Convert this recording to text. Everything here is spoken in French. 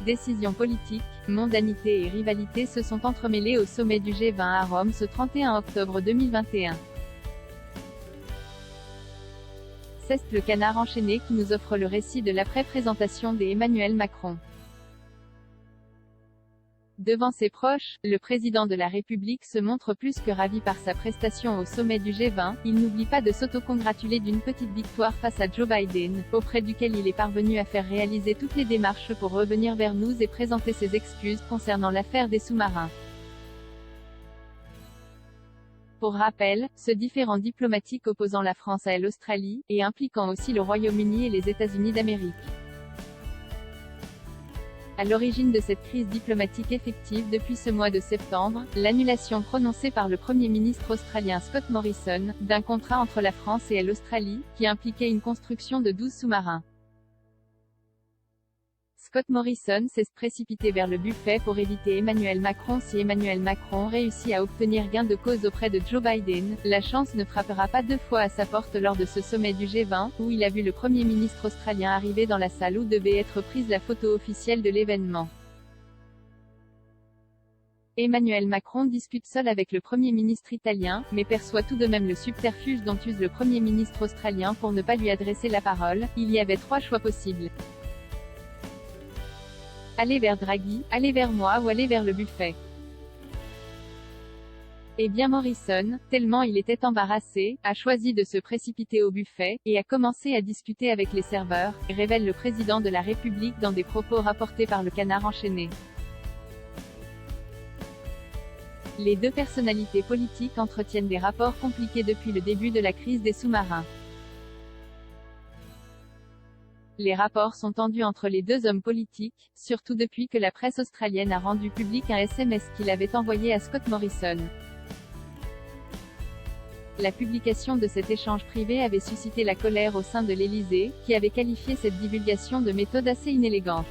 Décisions politiques, mondanité et rivalité se sont entremêlées au sommet du G20 à Rome ce 31 octobre 2021. C'est le canard enchaîné qui nous offre le récit de l'après-présentation d'Emmanuel Macron. Devant ses proches, le président de la République se montre plus que ravi par sa prestation au sommet du G20, il n'oublie pas de s'autocongratuler d'une petite victoire face à Joe Biden, auprès duquel il est parvenu à faire réaliser toutes les démarches pour revenir vers nous et présenter ses excuses concernant l'affaire des sous-marins. Pour rappel, ce différend diplomatique opposant la France à l'Australie, et impliquant aussi le Royaume-Uni et les États-Unis d'Amérique. À l'origine de cette crise diplomatique effective depuis ce mois de septembre, l'annulation prononcée par le Premier ministre australien Scott Morrison, d'un contrat entre la France et l'Australie, qui impliquait une construction de 12 sous-marins. Scott Morrison s'est précipité vers le buffet pour éviter Emmanuel Macron. Si Emmanuel Macron réussit à obtenir gain de cause auprès de Joe Biden, la chance ne frappera pas deux fois à sa porte lors de ce sommet du G20, où il a vu le Premier ministre australien arriver dans la salle où devait être prise la photo officielle de l'événement. Emmanuel Macron discute seul avec le Premier ministre italien, mais perçoit tout de même le subterfuge dont use le Premier ministre australien pour ne pas lui adresser la parole. Il y avait trois choix possibles. Aller vers Draghi, aller vers moi ou aller vers le buffet. Eh bien Morrison, tellement il était embarrassé, a choisi de se précipiter au buffet, et a commencé à discuter avec les serveurs, révèle le président de la République dans des propos rapportés par le canard enchaîné. Les deux personnalités politiques entretiennent des rapports compliqués depuis le début de la crise des sous-marins. Les rapports sont tendus entre les deux hommes politiques, surtout depuis que la presse australienne a rendu public un SMS qu'il avait envoyé à Scott Morrison. La publication de cet échange privé avait suscité la colère au sein de l'Élysée, qui avait qualifié cette divulgation de méthode assez inélégante.